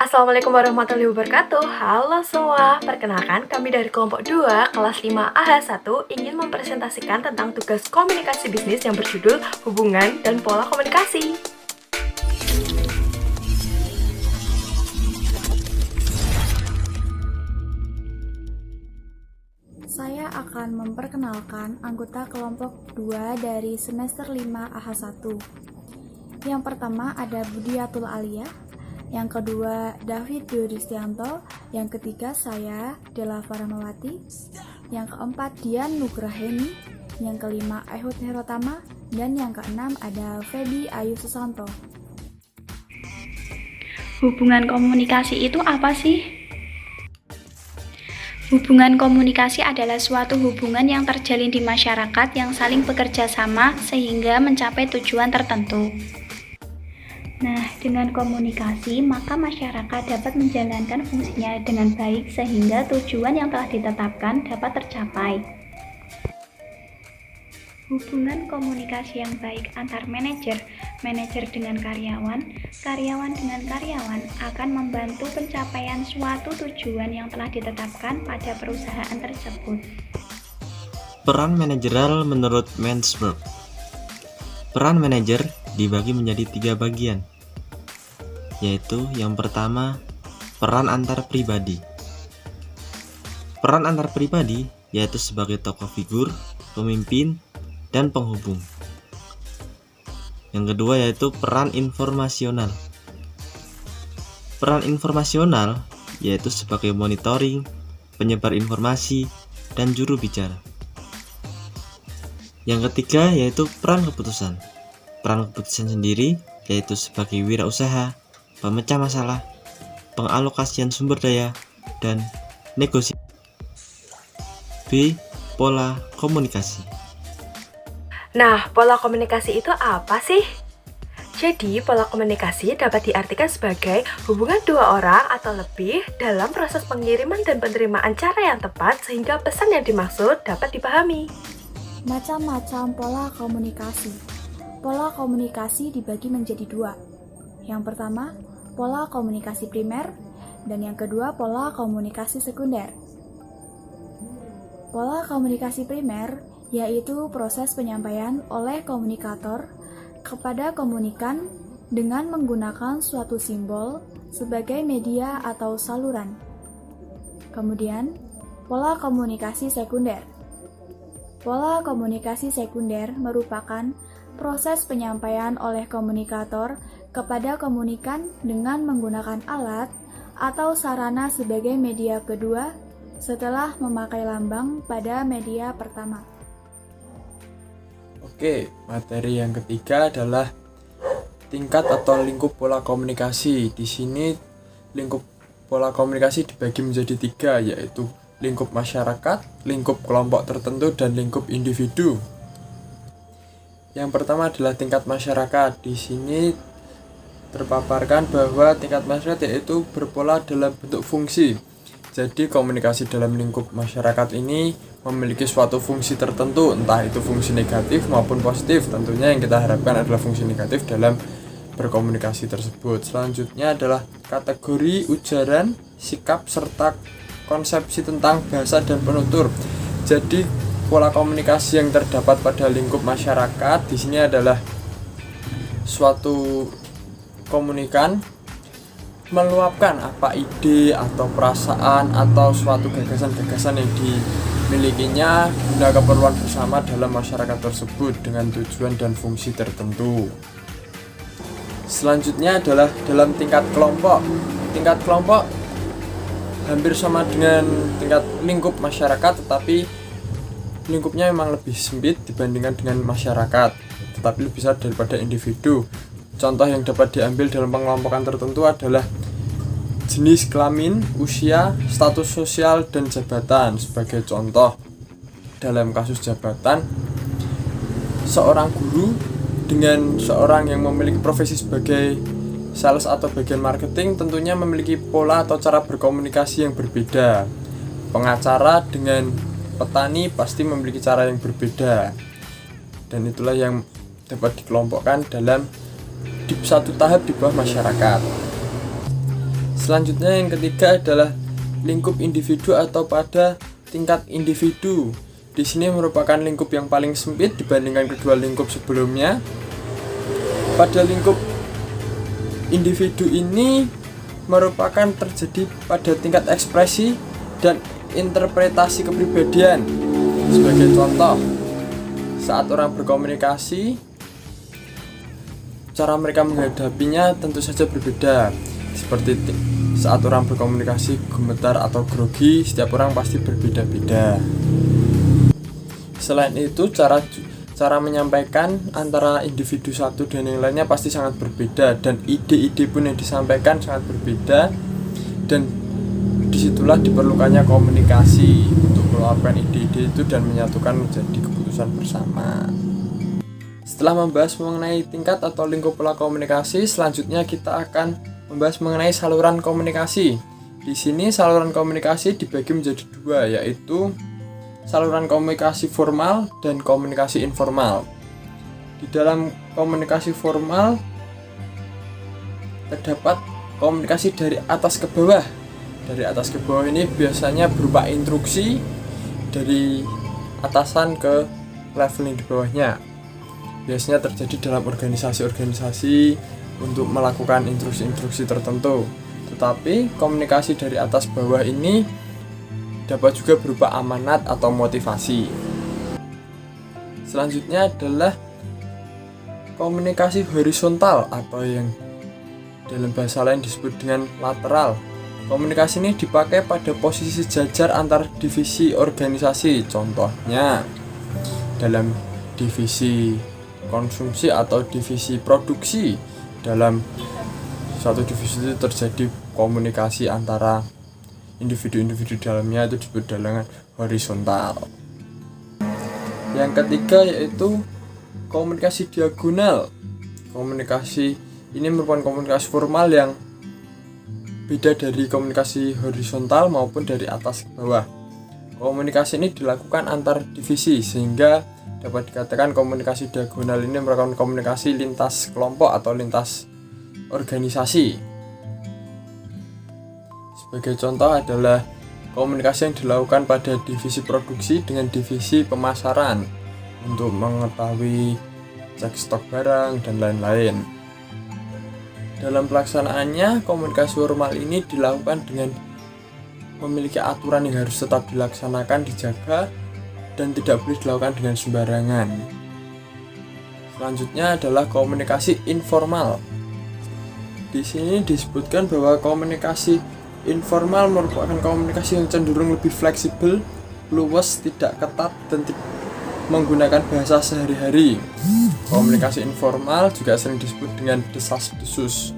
Assalamualaikum warahmatullahi wabarakatuh. Halo semua, perkenalkan kami dari kelompok 2 kelas 5 AH1 ingin mempresentasikan tentang tugas komunikasi bisnis yang berjudul hubungan dan pola komunikasi. Saya akan memperkenalkan anggota kelompok 2 dari semester 5 AH1. Yang pertama ada Budiatul Alia, yang kedua David Duristianto, yang ketiga saya Della Faramawati, yang keempat Dian Nugraheni, yang kelima Ehud Herotama, dan yang keenam ada Feby Ayu Susanto. Hubungan komunikasi itu apa sih? Hubungan komunikasi adalah suatu hubungan yang terjalin di masyarakat yang saling bekerja sama sehingga mencapai tujuan tertentu. Nah, dengan komunikasi, maka masyarakat dapat menjalankan fungsinya dengan baik sehingga tujuan yang telah ditetapkan dapat tercapai. Hubungan komunikasi yang baik antar manajer dengan karyawan, karyawan dengan karyawan akan membantu pencapaian suatu tujuan yang telah ditetapkan pada perusahaan tersebut. Peran manajerial menurut Mansberg. Peran manajer dibagi menjadi 3 bagian, yaitu yang pertama, peran antar pribadi. Peran antar pribadi yaitu sebagai tokoh figur, pemimpin, dan penghubung. Yang kedua yaitu peran informasional. Peran informasional yaitu sebagai monitoring, penyebar informasi, dan juru bicara. Yang ketiga yaitu peran keputusan. Peran keputusan sendiri yaitu sebagai wirausaha, pemecah masalah, pengalokasian sumber daya, dan negosiasi. B. Pola komunikasi. Nah, pola komunikasi itu apa sih? Jadi, pola komunikasi dapat diartikan sebagai hubungan dua orang atau lebih dalam proses pengiriman dan penerimaan cara yang tepat sehingga pesan yang dimaksud dapat dipahami. Macam-macam pola komunikasi. Pola komunikasi dibagi menjadi 2. Yang pertama, pola komunikasi primer, dan yang kedua, pola komunikasi sekunder. Pola komunikasi primer yaitu proses penyampaian oleh komunikator kepada komunikan dengan menggunakan suatu simbol sebagai media atau saluran. Kemudian, pola komunikasi sekunder. Pola komunikasi sekunder merupakan proses penyampaian oleh komunikator kepada komunikan dengan menggunakan alat atau sarana sebagai media kedua setelah memakai lambang pada media pertama. Oke, materi yang ketiga adalah tingkat atau lingkup pola komunikasi. Di sini lingkup pola komunikasi dibagi menjadi 3, yaitu lingkup masyarakat, lingkup kelompok tertentu, dan lingkup individu. Yang pertama adalah tingkat masyarakat. Di sini terpaparkan bahwa tingkat masyarakat yaitu berpola dalam bentuk fungsi. Jadi komunikasi dalam lingkup masyarakat ini memiliki suatu fungsi tertentu, entah itu fungsi negatif maupun positif. Tentunya yang kita harapkan adalah fungsi negatif dalam berkomunikasi tersebut. Selanjutnya adalah kategori ujaran, sikap, serta konsepsi tentang bahasa dan penutur. Jadi pola komunikasi yang terdapat pada lingkup masyarakat di sini adalah suatu komunikan meluapkan apa ide atau perasaan atau suatu gagasan-gagasan yang dimilikinya guna keperluan bersama dalam masyarakat tersebut dengan tujuan dan fungsi tertentu. Selanjutnya adalah dalam tingkat kelompok. Tingkat kelompok hampir sama dengan tingkat lingkup masyarakat, tetapi lingkupnya memang lebih sempit dibandingkan dengan masyarakat, tetapi lebih besar daripada individu. Contoh yang dapat diambil dalam pengelompokan tertentu adalah jenis kelamin, usia, status sosial, dan jabatan. Sebagai contoh, dalam kasus jabatan, seorang guru dengan seorang yang memiliki profesi sebagai sales atau bagian marketing tentunya memiliki pola atau cara berkomunikasi yang berbeda. Pengacara dengan petani pasti memiliki cara yang berbeda. Dan itulah yang dapat dikelompokkan dalam di satu tahap di bawah masyarakat. Selanjutnya yang ketiga adalah lingkup individu atau pada tingkat individu. Di sini merupakan lingkup yang paling sempit dibandingkan kedua lingkup sebelumnya. Pada lingkup individu ini merupakan terjadi pada tingkat ekspresi dan interpretasi kepribadian. Sebagai contoh, saat orang berkomunikasi, cara mereka menghadapinya tentu saja berbeda. Seperti saat orang berkomunikasi gemetar atau grogi, setiap orang pasti berbeda-beda. Selain itu, cara menyampaikan antara individu satu dan yang lainnya pasti sangat berbeda, dan ide-ide pun yang disampaikan sangat berbeda, dan disitulah diperlukannya komunikasi untuk mengeluarkan ide-ide itu dan menyatukan menjadi keputusan bersama. Setelah membahas mengenai tingkat atau lingkup pola komunikasi, selanjutnya kita akan membahas mengenai saluran komunikasi. Di sini saluran komunikasi dibagi menjadi dua, yaitu saluran komunikasi formal dan komunikasi informal. Di dalam komunikasi formal terdapat komunikasi dari atas ke bawah. Dari atas ke bawah ini biasanya berupa instruksi dari atasan ke level yang di bawahnya. Biasanya terjadi dalam organisasi-organisasi untuk melakukan instruksi-instruksi tertentu. Tetapi komunikasi dari atas bawah ini dapat juga berupa amanat atau motivasi. Selanjutnya adalah komunikasi horizontal atau yang dalam bahasa lain disebut dengan lateral. Komunikasi ini dipakai pada posisi sejajar antar divisi organisasi. Contohnya dalam divisi konsumsi atau divisi produksi. Dalam suatu divisi itu terjadi komunikasi antara individu-individu dalamnya, itu disebut dengan horizontal. Yang ketiga yaitu komunikasi diagonal. Komunikasi ini merupakan komunikasi formal yang beda dari komunikasi horizontal maupun dari atas ke bawah. Komunikasi ini dilakukan antar divisi, sehingga dapat dikatakan komunikasi diagonal ini merupakan komunikasi lintas kelompok atau lintas organisasi. Sebagai contoh adalah komunikasi yang dilakukan pada divisi produksi dengan divisi pemasaran untuk mengetahui cek stok barang dan lain-lain. Dalam pelaksanaannya, komunikasi formal ini dilakukan dengan memiliki aturan yang harus tetap dilaksanakan, dijaga, dan tidak boleh dilakukan dengan sembarangan. Selanjutnya adalah komunikasi informal. Di sini disebutkan bahwa komunikasi informal merupakan komunikasi yang cenderung lebih fleksibel, luwes, tidak ketat, dan menggunakan bahasa sehari-hari. Komunikasi informal juga sering disebut dengan desas-desus.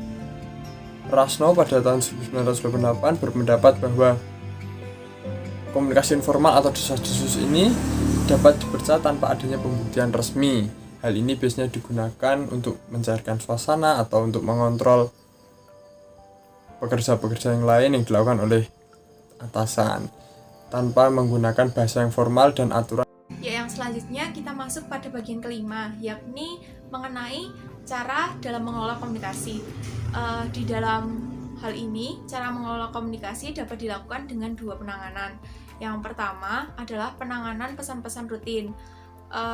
Rasno pada tahun 1988 berpendapat bahwa komunikasi informal atau desas-desus ini dapat dipercaya tanpa adanya pembuktian resmi. Hal ini biasanya digunakan untuk mencairkan suasana atau untuk mengontrol pekerja-pekerja yang lain yang dilakukan oleh atasan tanpa menggunakan bahasa yang formal dan aturan. Ya, yang selanjutnya kita masuk pada bagian kelima, yakni mengenai cara dalam mengelola komunikasi. Di dalam hal ini, cara mengelola komunikasi dapat dilakukan dengan dua penanganan. Yang pertama adalah penanganan pesan-pesan rutin.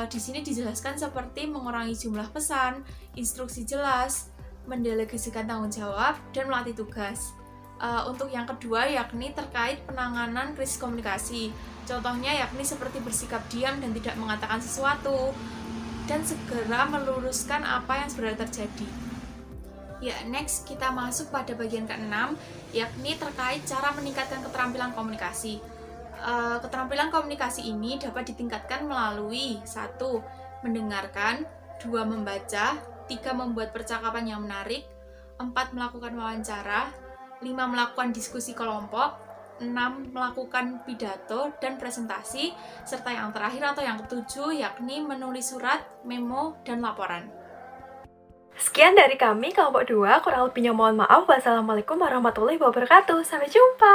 Di sini dijelaskan seperti mengurangi jumlah pesan, instruksi jelas, mendelegasikan tanggung jawab, dan melatih tugas. Untuk yang kedua yakni terkait penanganan krisis komunikasi. Contohnya yakni seperti bersikap diam dan tidak mengatakan sesuatu, dan segera meluruskan apa yang sebenarnya terjadi. Ya, next kita masuk pada bagian ke-6, yakni terkait cara meningkatkan keterampilan komunikasi. Keterampilan komunikasi ini dapat ditingkatkan melalui 1. Mendengarkan, 2. Membaca, 3. Membuat percakapan yang menarik, 4. Melakukan wawancara, 5. Melakukan diskusi kelompok, 6. Melakukan pidato dan presentasi, serta yang terakhir atau yang ke-7 yakni menulis surat, memo, dan laporan. Sekian dari kami, kelompok 2. Kurang lebihnya mohon maaf. Wassalamualaikum warahmatullahi wabarakatuh. Sampai jumpa.